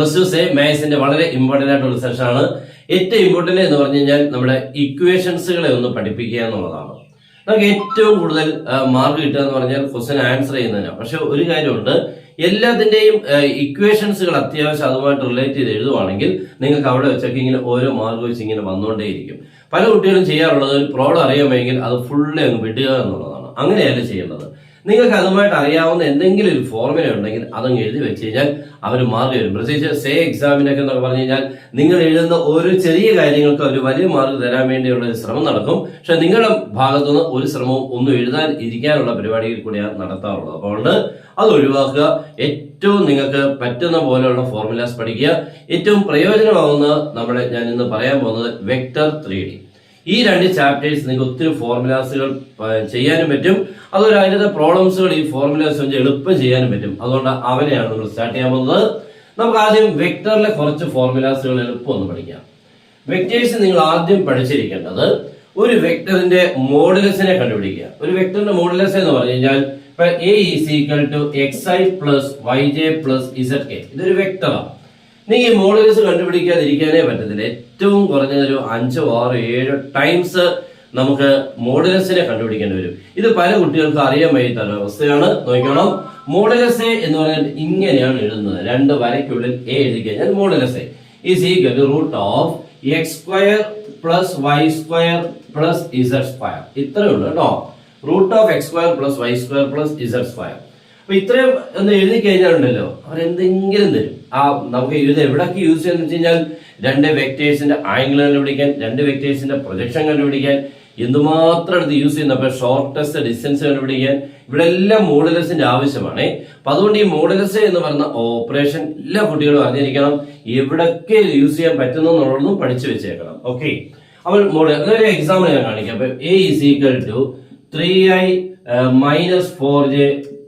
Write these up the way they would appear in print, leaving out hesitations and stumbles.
Plus two say മാത്സിന്റെ വളരെ important ആയിട്ടുള്ള സെഷനാണ്. ഏറ്റവും ഇമ്പോർട്ടന്റ് എന്ന് പറഞ്ഞു കഴിഞ്ഞാൽ നമ്മുടെ ഇക്വേഷൻസുകളെ ഒന്ന് പഠിപ്പിക്കുക എന്നുള്ളതാണ്. നമുക്ക് ഏറ്റവും കൂടുതൽ മാർക്ക് കിട്ടുക എന്ന് പറഞ്ഞാൽ ക്വസ്റ്റ്യൻ ആൻസർ ചെയ്യുന്നതിനാണ്. പക്ഷെ ഒരു കാര്യമുണ്ട്, എല്ലാത്തിന്റെയും ഇക്വേഷൻസുകൾ അത്യാവശ്യം അതുമായിട്ട് റിലേറ്റ് ചെയ്ത് എഴുതുവാണെങ്കിൽ നിങ്ങൾക്ക് അവിടെ വെച്ചൊക്കെ ഇങ്ങനെ ഓരോ മാർക്ക് വെച്ച് ഇങ്ങനെ വന്നുകൊണ്ടേയിരിക്കും. പല കുട്ടികളും ചെയ്യാറുള്ളത് ഒരു പ്രോബ്ലം അറിയാമെങ്കിൽ അത് ഫുള്ളി അങ്ങ് വിടുക എന്നുള്ളതാണ്. അങ്ങനെയല്ല ചെയ്യേണ്ടത്. നിങ്ങൾക്ക് അതുമായിട്ട് അറിയാവുന്ന എന്തെങ്കിലും ഒരു ഫോർമുല ഉണ്ടെങ്കിൽ അതങ്ങ് എഴുതി വെച്ച് കഴിഞ്ഞാൽ അവർ മാർക്ക് തരും. പ്രത്യേകിച്ച് സേ എക്സാമിനൊക്കെ എന്നൊക്കെ പറഞ്ഞു കഴിഞ്ഞാൽ നിങ്ങൾ എഴുതുന്ന ഓരോ ചെറിയ കാര്യങ്ങൾക്ക് അവർ വലിയ മാർക്ക് തരാൻ വേണ്ടിയുള്ള ഒരു ശ്രമം നടക്കും. പക്ഷെ നിങ്ങളുടെ ഭാഗത്തുനിന്ന് ഒരു ശ്രമവും ഒന്നും എഴുതാൻ ഇരിക്കാനുള്ള പരിപാടിയിൽ കൂടിയാണ് നടത്താറുള്ളത്. അതുകൊണ്ട് അത് ഒഴിവാക്കുക. ഏറ്റവും നിങ്ങൾക്ക് പറ്റുന്ന പോലെയുള്ള ഫോർമുലാസ് പഠിക്കുക. ഏറ്റവും പ്രയോജനമാകുന്ന ഞാൻ ഇന്ന് പറയാൻ പോകുന്നത് വെക്ടർ 3D. ഈ രണ്ട് ചാപ്റ്റേഴ്സ് നിങ്ങൾക്ക് ഒത്തിരി ഫോർമുലാസുകൾ ചെയ്യാനും പറ്റും. അതുപോലെ അതിന്റെ പ്രോബ്ലംസുകൾ ഈ ഫോർമുലാസ് വെച്ച് എളുപ്പം ചെയ്യാനും പറ്റും. അതുകൊണ്ട് അവനെയാണ് നമ്മൾ സ്റ്റാർട്ട് ചെയ്യാൻ പോകുന്നത്. നമുക്ക് ആദ്യം വെക്ടറിലെ കുറച്ച് ഫോർമുലാസുകൾ എളുപ്പം ഒന്ന് പഠിക്കാം. വെക്ടേഴ്സ് നിങ്ങൾ ആദ്യം പഠിച്ചിരിക്കേണ്ടത് ഒരു വെക്ടറിന്റെ മോഡുലസിനെ കണ്ടുപിടിക്കുക. ഒരു വെക്ടറിന്റെ മോഡുലസ് എന്ന് പറഞ്ഞു കഴിഞ്ഞാൽ ഇപ്പൊ A is equal to xi plus yj plus zk. ഇതൊരു വെക്ടറാണ്. നിങ്ങൾ ഈ മോഡുലസ് കണ്ടുപിടിക്കാതിരിക്കാനേ പറ്റത്തില്ല. ഏറ്റവും കുറഞ്ഞതൊരു 5, 6, 7 ടൈംസ് നമുക്ക് മോഡുലസിനെ കണ്ടുപിടിക്കേണ്ടി വരും. ഇത് പല കുട്ടികൾക്ക് അറിയാൻ വയ്യാത്ത അവസ്ഥയാണ്. നോക്കണം, മോഡുലസ് എന്ന് പറഞ്ഞാൽ ഇങ്ങനെയാണ് എഴുതുന്നത്. 2 വരയ്ക്കുള്ളിൽ എ എഴുതി കഴിഞ്ഞാൽ modulus is equal to root of X square plus Y square plus Z square. ഇത്രയേ ഉള്ളൂ കേട്ടോ. Root of X square plus Y square plus Z square. അപ്പൊ ഇത്രയും ഒന്ന് എഴുതി കഴിഞ്ഞാലുണ്ടല്ലോ അവരെന്തെങ്കിലും തരും. നമുക്ക് ഇത് എവിടൊക്കെ യൂസ് ചെയ്യാന്ന് വെച്ച് കഴിഞ്ഞാൽ 2 വെക്ടേഴ്സിന്റെ ആംഗിൾ കണ്ടുപിടിക്കാൻ, 2 വെക്ടേഴ്സിന്റെ പ്രൊജക്ഷൻ കണ്ടുപിടിക്കാൻ എന്തുമാത്രം എടുത്ത് യൂസ് ചെയ്യുന്ന. അപ്പൊ ഷോർട്ടസ്റ്റ് ഡിസ്റ്റൻസ് കണ്ടുപിടിക്കാൻ ഇവിടെ എല്ലാം മോഡുലസിന്റെ ആവശ്യമാണ്. അപ്പൊ അതുകൊണ്ട് ഈ മോഡുലസ് എന്ന് പറയുന്ന ഓപ്പറേഷൻ എല്ലാ കുട്ടികളും അറിഞ്ഞിരിക്കണം. എവിടൊക്കെ യൂസ് ചെയ്യാൻ പറ്റുന്നു എന്നുള്ളതും പഠിച്ചു വെച്ചേക്കണം. ഓക്കെ, അപ്പോൾ അതൊരു എക്സാമ്പിൾ ഞാൻ കാണിക്കാം. അപ്പൊ A is equal to 3i minus 4j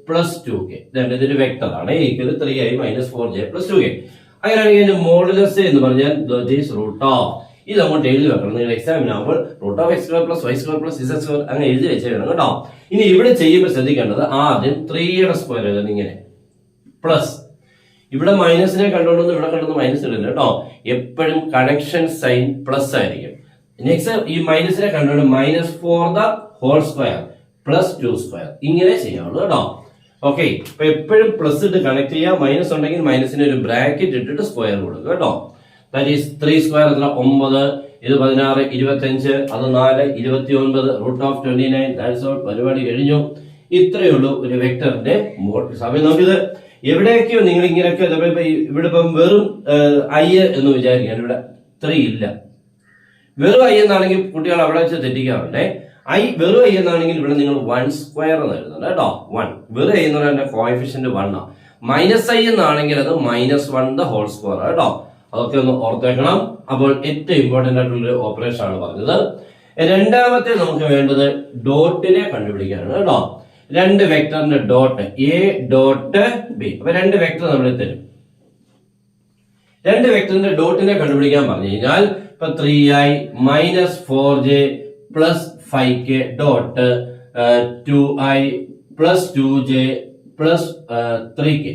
plus 2k. ഇതൊരു വെക്ടർ ആണ്. Equal 3i minus 4j plus 2k. അങ്ങനെയാണെങ്കിൽ മോഡുലസ് എന്ന് പറഞ്ഞാൽ റൂട്ട് ഓഫ്, ഇത് അങ്ങോട്ട് എഴുതി വെക്കണം. നിങ്ങൾ എക്സാമിനാകുമ്പോൾ root of X square plus Y square plus Z square അങ്ങനെ എഴുതി വെച്ചേക്കണം കേട്ടോ. ഇനി ഇവിടെ ചെയ്യുമ്പോൾ ശ്രദ്ധിക്കേണ്ടത് ആദ്യം 3യുടെ സ്ക്വയർ എഴുതുന്നത് ഇങ്ങനെ പ്ലസ്, ഇവിടെ മൈനസിനെ കണ്ടുകൊണ്ടൊന്നും ഇവിടെ കണ്ടൊന്നും മൈനസ് ഇടുന്നില്ല കേട്ടോ. എപ്പോഴും കണക്ഷൻ സൈൻ പ്ലസ് ആയിരിക്കും. നെക്സ്റ്റ് ഈ മൈനസിനെ കണ്ടുകൊണ്ട് minus 4 the whole square plus 2 square ഇങ്ങനെ ചെയ്യാവുള്ളൂ കേട്ടോ. ഓക്കെ, അപ്പൊ എപ്പോഴും പ്ലസ് ഇട്ട് കണക്ട് ചെയ്യുക. മൈനസ് ഉണ്ടെങ്കിൽ മൈനസിന് ഒരു ബ്രാക്കറ്റ് ഇട്ടിട്ട് സ്ക്വയർ കൊടുക്കുക കേട്ടോ. ദാറ്റ് ഈസ് 3 സ്ക്വയർ എത്ര 9, ഇത് 16, 25, അത് 4, 29, റൂട്ട് ഓഫ് 29. That's all. പരിപാടി കഴിഞ്ഞു. ഇത്രയേ ഉള്ളൂ ഒരു വെക്ടറിന്റെ മോഡുലസ്. അപ്പൊ നമുക്കിത് എവിടെയൊക്കെയോ നിങ്ങൾ ഇങ്ങനെയൊക്കെ ഇവിടെ ഇപ്പം വെറും I എന്ന് വിചാരിക്കാൻ ഇവിടെ 3 ഇല്ല. വെറും I എന്നാണെങ്കിൽ കുട്ടികൾ അവിടെ വെച്ച് തെറ്റിക്കാറുണ്ടേ. വെറും I എന്നാണെങ്കിൽ ഇവിടെ നിങ്ങൾ 1 സ്ക്വയർ എന്ന് എഴുതുന്നുണ്ട് കേട്ടോ. 1 വെറും I എന്ന് പറയുന്ന കോഎഫിഷ്യന്റ് 1 ആണ്. മൈനസ് I എന്നാണെങ്കിൽ അത് -1 ദ ഹോൾ സ്ക്വയർ കേട്ടോ. അതൊക്കെ ഒന്ന് ഓർത്തേക്കണം. അപ്പോൾ ഏറ്റവും ഇമ്പോർട്ടന്റ് ആയിട്ടുള്ള ഓപ്പറേഷൻ ആണ് പറഞ്ഞത്. രണ്ടാമത്തെ നമുക്ക് വേണ്ടത് ഡോട്ടിനെ കണ്ടുപിടിക്കാനാണ് കേട്ടോ. 2 വെക്ടറിന്റെ ഡോട്ട് A ഡോട്ട് B. അപ്പൊ 2 വെക്ടർ നമ്മൾ തരും. 2 വെക്ടറിന്റെ ഡോട്ടിനെ കണ്ടുപിടിക്കാൻ പറഞ്ഞു കഴിഞ്ഞാൽ ഇപ്പൊ 3i minus 4j plus 5k dot 2i plus 2j plus 3k.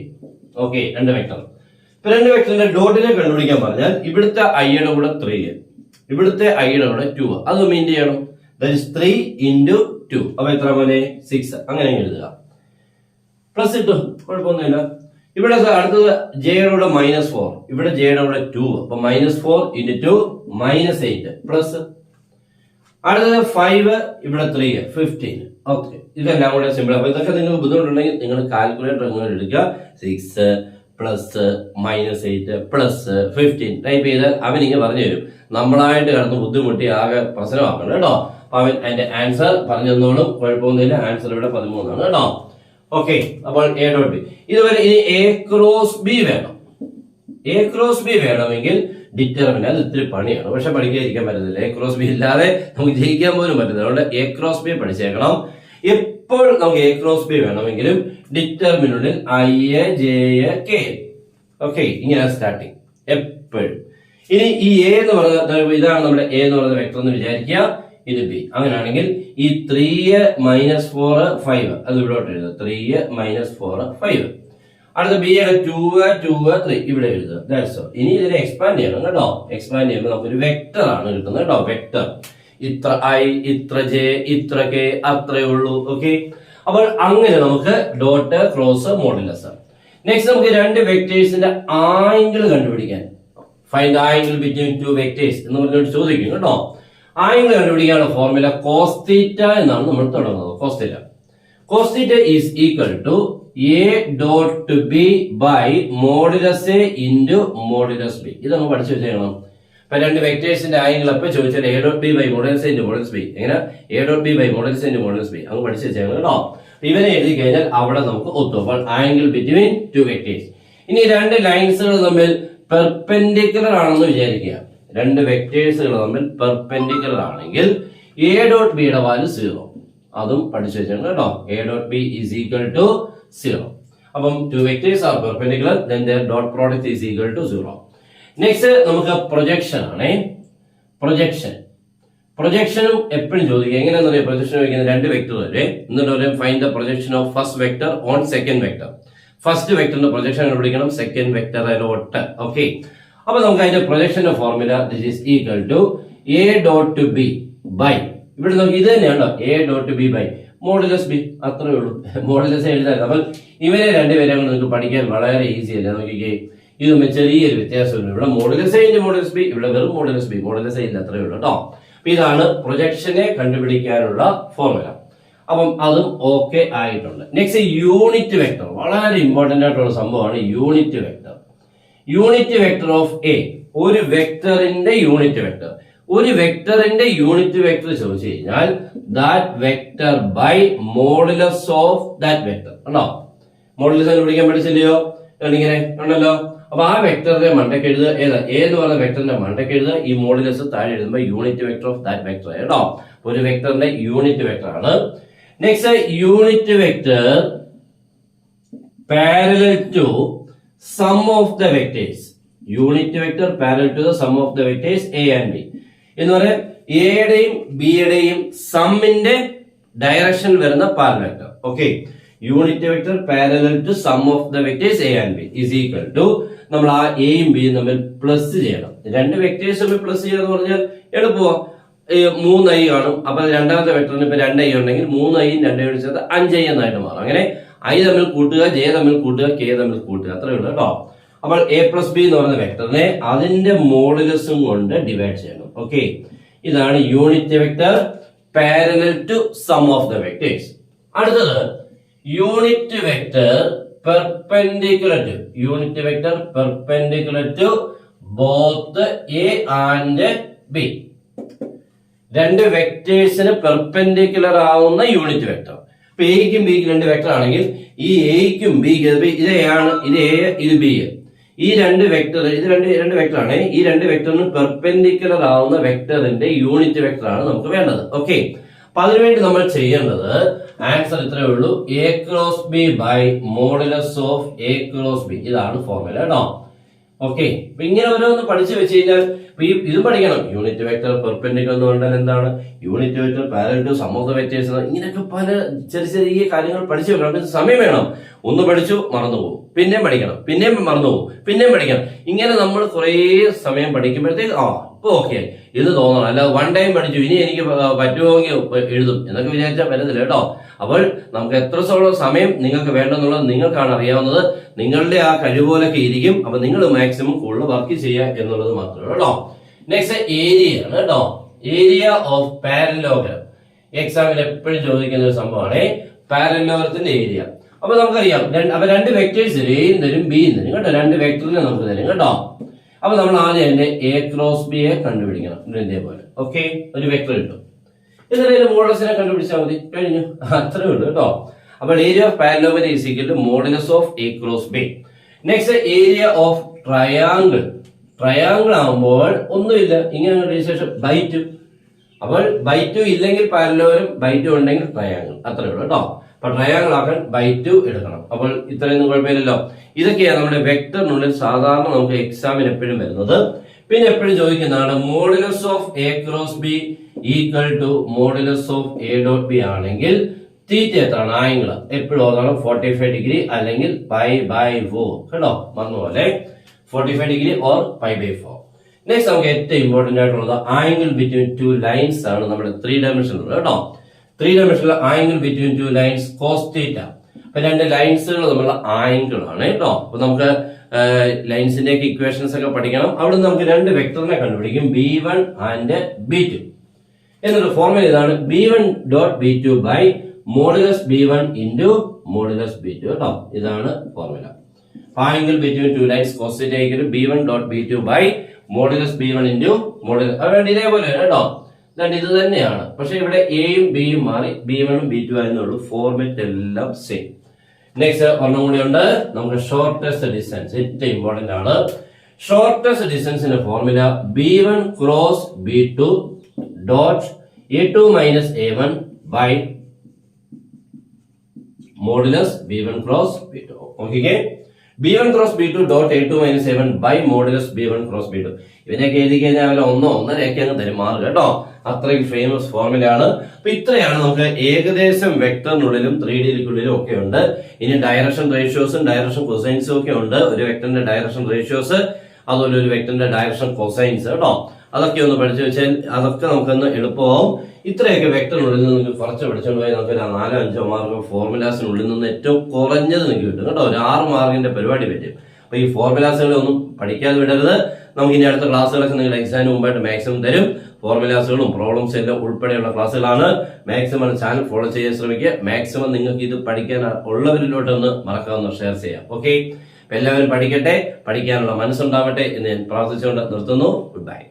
Okay, 2 vector. ഇപ്പൊ 2 വെക്ടറിന്റെ ഡോട്ടിനെ കണ്ടുപിടിക്കാൻ പറഞ്ഞാൽ ഇവിടുത്തെ ഐയുടെ കൂടെ 3, ഇവിടുത്തെ ഐയുടെ കൂടെ 2. അത് മീൻ ചെയ്യണം. That is 3 into 2. അപ്പൊ എത്ര പോലെ 6 അങ്ങനെ എഴുതുക. പ്ലസ് ഇട്ടു, കുഴപ്പമൊന്നുമില്ല. ഇവിടെ അടുത്തത് ജെയുടെ കൂടെ -4, ഇവിടെ ജെയുടെ കൂടെ 2. അപ്പൊ -4 into 2 -8 പ്ലസ് അടുത്തത് 5, ഇവിടെ 3, 15. ഓക്കെ, ഇതെല്ലാം കൂടെ സിമ്പിൾ. അപ്പൊ ഇതൊക്കെ നിങ്ങൾക്ക് ബുദ്ധിമുട്ടുണ്ടെങ്കിൽ നിങ്ങൾ കാൽക്കുലേറ്റർ എങ്ങനെ എടുക്കുക. 6 പ്ലസ് -8 പ്ലസ് 15 ടൈപ്പ് ചെയ്താൽ അവനിങ്ങനെ പറഞ്ഞു തരും. നമ്മളായിട്ട് കിടന്ന് ബുദ്ധിമുട്ടി ആകെ പ്രശ്നമാക്കണം കേട്ടോ. അപ്പൊ അവൻ അതിന്റെ ആൻസർ പറഞ്ഞു തന്നോളും. കുഴപ്പമൊന്നുമില്ല. ആൻസർ ഇവിടെ 13 ആണ് കേട്ടോ. ഓക്കെ, അപ്പോൾ A ഡോട്ട് ബി. ഇതുവരെ ഇനി A ക്രോസ് B വേണം. A ക്രോസ് B വേണമെങ്കിൽ ഡിറ്റർമിൻ, അത് ഇത്തിരി പണിയാണ്. പക്ഷെ പഠിക്കാതിരിക്കാൻ പറ്റത്തില്ല. A ക്രോസ് B ഇല്ലാതെ നമുക്ക് ജയിക്കാൻ പോലും പറ്റത്തില്ല. അതുകൊണ്ട് A ക്രോസ് B പഠിച്ചേക്കണം. എപ്പോൾ നമുക്ക് A ക്രോസ് B വേണമെങ്കിലും ഡിറ്റർമിനുള്ളിൽ I, J, K. ഓക്കെ, ഇങ്ങനെ സ്റ്റാർട്ടിങ് എപ്പോഴും. ഇനി ഈ A എന്ന് പറഞ്ഞ ഇതാണ് നമ്മുടെ A എന്ന് പറയുന്ന വെക്ടർ എന്ന് വിചാരിക്കുക. ഇത് B. അങ്ങനെയാണെങ്കിൽ ഈ 3 - 4 5 അത് ഇവിടോട്ട് എഴുതുക. 3 - 4 5. അടുത്ത ബി യുടെ 2 3 ഇവിടെ എഴുതുക. ഇനി ഇതിനെ എക്സ്പാൻഡ് ചെയ്യണം കേട്ടോ. എക്സ്പാൻഡ് ചെയ്യുമ്പോൾ നമുക്കൊരു വെക്ടർ ആണ് കിട്ടുന്നത് കേട്ടോ. വെക്ടർ ഇത്ര ഐ, ഇത്ര ജെ, ഇത്ര കെ, അത്രേ ഉള്ളൂ. ഓക്കെ, അപ്പോൾ അങ്ങനെ നമുക്ക് ഡോട്ട് ക്രോസ് മോഡുലസ്. നെക്സ്റ്റ് നമുക്ക് രണ്ട് വെക്ടേഴ്സിന്റെ ആംഗിൾ കണ്ടുപിടിക്കാൻ, find angle between to vectors എന്ന് പറഞ്ഞിട്ട് ചോദിക്കും കേട്ടോ. ആംഗിൾ കണ്ടുപിടിക്കാനുള്ള ഫോർമുല കോസ് തീറ്റ എന്നാണ് നമ്മൾ തുടങ്ങുന്നത്. Cos theta is equal to A dot B by modulus A into modulus B. ഇത് നമ്മൾ പഠിച്ചു വെച്ചേക്കണം. ഇപ്പൊ രണ്ട് വെക്ടേഴ്സിന്റെ ആംഗിൾ എപ്പോൾ ചോദിച്ചാൽ A dot B by modulus A into modulus B, എങ്ങനെ A dot B by modulus A into modulus B അങ്ങ് പഠിച്ചു വെച്ചേക്കണം കേട്ടോ. ഇവനെ എഴുതി കഴിഞ്ഞാൽ അവിടെ നമുക്ക് ഒത്തു. അപ്പോൾ ആംഗിൾ ബിറ്റ്വീൻ ടു വെക്ടേഴ്സ്. ഇനി രണ്ട് ലൈൻസുകൾ തമ്മിൽ പെർപെൻഡിക്കുലർ ആണെന്ന് വിചാരിക്കുക. രണ്ട് വെക്ടേഴ്സുകൾ തമ്മിൽ പെർപെൻഡിക്കുലർ ആണെങ്കിൽ എ ഡോട്ട് ബിയുടെ വാല്യൂ 0. അതും പഠിച്ചു വെച്ചാണ് കേട്ടോ. A dot B is equal to 0. അപ്പം two vectors are perpendicular, then their dot product is equal to 0. Next നമുക്ക് പ്രൊജക്ഷൻ ആണ്. പ്രൊജക്ഷനും എപ്പോഴും ചോദിക്കുക. എങ്ങനെയാണെന്ന് അറിയാം പ്രൊജക്ഷൻ ചോദിക്കുന്നത്? രണ്ട് വെക്ടർ വരെ എന്നിട്ട് പറയും find the projection of first vector on second vector. First വെക്ടറിന്റെ പ്രൊജക്ഷൻ കണ്ടുപിടിക്കണം, സെക്കൻഡ് വെക്ടർ അതിലോട്ട്. ഓക്കെ, അപ്പൊ നമുക്ക് അതിന്റെ പ്രൊജക്ഷന്റെ formula this is equal to A dot B by, ഇവിടെ നമുക്ക് ഇത് തന്നെയാണോ, A dot B by modulus B. അത്രേ ഉള്ളൂ. മോഡുലസ് എഴുതാൻ. അപ്പോൾ ഇവരെ രണ്ടുപേരെ കൊണ്ട് നിങ്ങൾക്ക് പഠിക്കാൻ വളരെ ഈസി അല്ല. നോക്കിക്കേ, ഇത് തമ്മിൽ ചെറിയൊരു വ്യത്യാസമുണ്ട്. ഇവിടെ modulus A into modulus B, ഇവിടെ വെറും മോഡുലസ് ബി. മോഡുലസ് എ ഇല്ല, അത്രേ ഉള്ളൂ കേട്ടോ. അപ്പൊ ഇതാണ് പ്രൊജക്ഷനെ കണ്ടുപിടിക്കാനുള്ള ഫോർമുല. അപ്പം അതും ഓക്കെ ആയിട്ടുണ്ട്. നെക്സ്റ്റ് യൂണിറ്റ് വെക്ടർ, വളരെ ഇമ്പോർട്ടന്റ് ആയിട്ടുള്ള സംഭവമാണ് unit vector. Unit vector of A, ഒരു വെക്ടറിന്റെ യൂണിറ്റ് വെക്ടർ. ഒരു വെക്ടറിന്റെ യൂണിറ്റ് വെക്ടർ ചോദിച്ചു കഴിഞ്ഞാൽ that vector by modulus of that vector. ഉണ്ടോ? മോഡുലസ് കണ്ടുപിടിക്കാൻ പഠിച്ചില്ലയോ? ഇങ്ങനെ ഉണ്ടല്ലോ. അപ്പൊ ആ വെക്ടറിന്റെ മണ്ടയ്ക്ക് എഴുതുക. ഏതാ എന്ന് പറഞ്ഞ വെക്ടറിന്റെ മണ്ടയ്ക്ക് എഴുതുക. ഈ മോഡുലസ് താഴെ എഴുതുമ്പോൾ unit vector of that vector കേട്ടോ. ഒരു വെക്ടറിന്റെ യൂണിറ്റ് വെക്ടർ ആണ്. Next unit vector parallel to sum of the vectors. Unit vector parallel to the sum of the vectors A and B എന്ന് പറയാം. എയുടെയും ബിയുടെയും സമ്മിന്റെ ഡയറക്ഷൻ വരുന്ന parallel vector. Okay, unit vector parallel to sum of the vectors A and B is equal to, നമ്മൾ ആ എയും ബിയും തമ്മിൽ പ്ലസ് ചെയ്യണം. രണ്ട് വെക്ടേഴ്സ് തമ്മിൽ പ്ലസ് ചെയ്യുക എന്ന് പറഞ്ഞാൽ എളുപ്പമാണ്. 3i കാണും. അപ്പൊ രണ്ടാമത്തെ വെക്ടറിന് ഇപ്പൊ 2i ഉണ്ടെങ്കിൽ 3i 2i ചേർത്ത് 5i എന്നായിട്ട് മാറും. അങ്ങനെ i തമ്മിൽ കൂട്ടുക, j തമ്മിൽ കൂട്ടുക, k തമ്മിൽ കൂട്ടുക, അത്രേ ഉള്ളൂ കേട്ടോ. അപ്പോൾ a പ്ലസ് ബി എന്ന് പറയുന്ന വെക്ടറിനെ അതിന്റെ മോഡുലസും കൊണ്ട് ഡിവൈഡ് ചെയ്യണം. ഓക്കെ, ഇതാണ് unit vector parallel to sum of the vectors. അടുത്തത് unit vector perpendicular to, unit vector perpendicular to both A and B. രണ്ട് വെക്ടേഴ്സിന് പെർപെൻഡിക്കുലർ ആവുന്ന യൂണിറ്റ് വെക്ടർ. ഇപ്പൊ എയ്ക്കും ബിക്കും രണ്ട് വെക്ടർ ആണെങ്കിൽ ഈ എയ്ക്കും ബിക്ക് ഇത് എ ആണ്, ഇത് എ, ഇത് ബി. ഈ രണ്ട് വെക്ടർ, ഇത് രണ്ട് വെക്ടർ ആണ്. ഈ രണ്ട് വെക്ടറിന് പെർപെൻഡിക്കുലർ ആവുന്ന വെക്ടറിന്റെ യൂണിറ്റ് വെക്ടർ ആണ് നമുക്ക് വേണ്ടത്. ഓക്കെ, അപ്പൊ അതിനുവേണ്ടി നമ്മൾ ചെയ്യേണ്ടത് ആൻസർ ഇത്രയേ ഉള്ളൂ, A cross B by modulus of A cross B. ഇതാണ് ഫോർമുല കേട്ടോ. ഓക്കെ, അപ്പൊ ഇങ്ങനെ ഓരോന്ന് പഠിച്ചു വെച്ച് കഴിഞ്ഞാൽ ഇത് പഠിക്കണം. യൂണിറ്റ് വെക്ടർ പെർപെൻഡിക്കുലർ എന്ന് പറഞ്ഞാൽ എന്താണ്, unit vector parallel to sum of the vectors, ഇങ്ങനെയൊക്കെ പല ചെറിയ കാര്യങ്ങൾ പഠിച്ചു വെക്കണം. സമയം വേണം. ഒന്ന് പഠിച്ചു മറന്നുപോകും, പിന്നെയും പഠിക്കണം, പിന്നെയും മറന്നുപോകും, പിന്നെയും പഠിക്കണം. ഇങ്ങനെ നമ്മൾ കുറെ സമയം പഠിക്കുമ്പോഴത്തേക്ക് ഇപ്പൊ ഓക്കെ ഇത് തോന്നണം. അല്ല വൺ ടൈം പഠിച്ചു ഇനി എനിക്ക് പറ്റുമെങ്കിൽ എഴുതും എന്നൊക്കെ വിചാരിച്ചാൽ പറ്റത്തില്ല കേട്ടോ. അപ്പോൾ നമുക്ക് എത്രത്തോളം സമയം നിങ്ങൾക്ക് വേണ്ടെന്നുള്ളത് നിങ്ങൾക്കാണ് അറിയാവുന്നത്. നിങ്ങളുടെ ആ കഴിവുപോലൊക്കെ ഇരിക്കും. അപ്പൊ നിങ്ങൾ മാക്സിമം കൂടുതൽ വർക്ക് ചെയ്യുക എന്നുള്ളത് മാത്രമേ കേട്ടോ. നെക്സ്റ്റ് ഏരിയ ആണ് കേട്ടോ. ഏരിയ ഓഫ് പാരലോഗ്രാം എക്സാമിൽ എപ്പോഴും ചോദിക്കുന്ന ഒരു സംഭവമാണ് പാരലോഗ്രത്തിന്റെ ഏരിയ. അപ്പൊ നമുക്കറിയാം അപ്പൊ രണ്ട് വെക്ടേഴ്സ് എയും തരും ബിയും തരും കേട്ടോ. രണ്ട് വെക്ടറിനെ നമുക്ക് തരും കേട്ടോ. അപ്പൊ നമ്മൾ ആദ്യം എന്റെ എ ക്രോസ് ബി യെ കണ്ടുപിടിക്കണം. ഇതേപോലെ ഓക്കെ, ഒരു വെക്ടർ കിട്ടും. എന്നിട്ട് മോഡുലസിനെ കണ്ടുപിടിച്ചാൽ മതി, കഴിഞ്ഞു. അത്രേ ഉള്ളൂ കേട്ടോ. അപ്പോൾ area of parallelogram is equal to modulus of A cross B. Next area of triangle. Triangle ആകുമ്പോൾ ഒന്നുമില്ല, ഇങ്ങനെ ശേഷം ബൈ 2. അപ്പോൾ ബൈ 2 ഇല്ലെങ്കിൽ പാരലോഗ്രാം, ബൈ 2 ഉണ്ടെങ്കിൽ ട്രയാങ്കിൾ, അത്രേ ഉള്ളൂ കേട്ടോ. അപ്പൊ ട്രയാങ്കിൾ ആക്കാൻ ബൈ 2 എടുക്കണം. അപ്പോൾ ഇത്രയൊന്നും കുഴപ്പമില്ലല്ലോ. ഇതൊക്കെയാണ് നമ്മുടെ വെക്ടറിനുള്ളിൽ സാധാരണ നമുക്ക് എക്സാമിന് എപ്പോഴും വരുന്നത്. പിന്നെ എപ്പോഴും ചോദിക്കുന്നതാണ് modulus of A cross B equal to modulus of A dot B ആണെങ്കിൽ തീറ്റ എത്രയാണ് ആംഗിൾ എപ്പോഴും ഓർക്കണം 45 ഡിഗ്രി അല്ലെങ്കിൽ π/4 കേട്ടോ മറന്നുപോലെ 45 ഡിഗ്രി ഓർ π/4. നെക്സ്റ്റ് നമുക്ക് ഏറ്റവും ഇമ്പോർട്ടന്റ് ആയിട്ടുള്ളത് ആംഗിൾ ബിറ്റ്വീൻ ടു ലൈൻസ് ആണ് നമ്മുടെ 3 ഡയമെൻഷനിൽ കേട്ടോ. 3 ഡയമെൻഷനിൽ angle between two lines cos theta. അപ്പൊ രണ്ട് ലൈൻസുകൾ തമ്മിലുള്ള ആംഗിൾ ആണ് കേട്ടോ. അപ്പൊ നമുക്ക് ലൈൻസിന്റെ ഒക്കെ ഇക്വേഷൻസ് ഒക്കെ പഠിക്കണം. അവിടെ നമുക്ക് രണ്ട് വെക്ടറിനെ കണ്ടുപിടിക്കും, B1 ആൻഡ് B2. എന്നിട്ട് ഫോർമുല ഇതാണ് B1 dot B2 by modulus B1 into modulus B2 കേട്ടോ. ഇതാണ് formula. Angle between two lines cos theta equal B1 dot B2 by modulus B1 into modulus. അതുകൊണ്ട് ഇതേപോലെ കേട്ടോ, ഇത് തന്നെയാണ്. പക്ഷെ ഇവിടെ എയും ബിയും മാറി B1 ഉം B2 ആയിരുന്നുള്ളൂ. ഫോർമാറ്റ് എല്ലാം സെയിം. നെക്സ്റ്റ് ഒരെണ്ണം കൂടി ഉണ്ട്, നമുക്ക് ഷോർട്ടസ്റ്റ് ഡിസ്റ്റൻസ് ഏറ്റവും ഇമ്പോർട്ടന്റ് ആണ്. ഷോർട്ടസ്റ്റ് ഡിസ്റ്റൻസിന്റെ formula B1 cross B2 dot A2 minus A1 by modulus B1 cross B2. Okay, B1 cross B2 dot A2 minus A1 by modulus B1 cross B2. ഇവനൊക്കെ എഴുതി കഴിഞ്ഞാൽ അവരെ 1-1.5 അങ്ങ് തരും മാർക്ക് കേട്ടോ. അത്രയും ഫേമസ് ഫോർമുല ആണ്. അപ്പൊ ഇത്രയാണ് നമുക്ക് ഏകദേശം വെക്ടറിനുള്ളിലും 3Dക്കുള്ളിലും ഒക്കെ ഉണ്ട്. ഇനി ഡയറക്ഷൻ റേഷ്യോസും ഡയറക്ഷൻ കൊസൈൻസും ഒക്കെ ഉണ്ട്. ഒരു വെക്ടറിന്റെ ഡയറക്ഷൻ റേഷ്യോസ്, അതുപോലെ ഒരു വെക്ടറിന്റെ ഡയറക്ഷൻ കൊസൈൻസ് കേട്ടോ. അതൊക്കെ ഒന്ന് പഠിച്ചു വെച്ചാൽ അതൊക്കെ നമുക്കൊന്ന് എളുപ്പമാവും. ഇത്രയൊക്കെ വെക്ടറിനുള്ളിൽ നിന്ന് നിങ്ങൾക്ക് കുറച്ച് പഠിച്ചുകൊണ്ട് പോയി നമുക്ക് 4-5 മാർക്ക് ഫോർമുലാസിനുള്ളിൽ നിന്ന് ഏറ്റവും കുറഞ്ഞത് നിങ്ങൾക്ക് കിട്ടും കേട്ടോ. ഒരു 6 മാർക്കിന്റെ പരിപാടി പറ്റും. അപ്പൊ ഈ ഫോർമുലാസുകളെ ഒന്നും പഠിക്കാതെ വിടരുത്. നമുക്ക് ഇനി അടുത്ത ക്ലാസ്സുകളൊക്കെ നിങ്ങളുടെ എക്സാമിന് മുമ്പായിട്ട് മാക്സിമം തരും. ഫോർമുലാസുകളും പ്രോബ്ലംസും എല്ലാം ഉൾപ്പെടെയുള്ള ക്ലാസ്സുകളാണ്. മാക്സിമം ചാനൽ ഫോളോ ചെയ്യാൻ ശ്രമിക്കുക. മാക്സിമം നിങ്ങൾക്ക് ഇത് പഠിക്കാൻ ഉള്ളവരിലോട്ടൊന്ന് മറക്കാവുന്ന ഷെയർ ചെയ്യാം. ഓക്കെ, എല്ലാവരും പഠിക്കട്ടെ, പഠിക്കാനുള്ള മനസ്സുണ്ടാവട്ടെ എന്ന് ഞാൻ പ്രാർത്ഥിച്ചുകൊണ്ട് നിർത്തുന്നു. Good bye.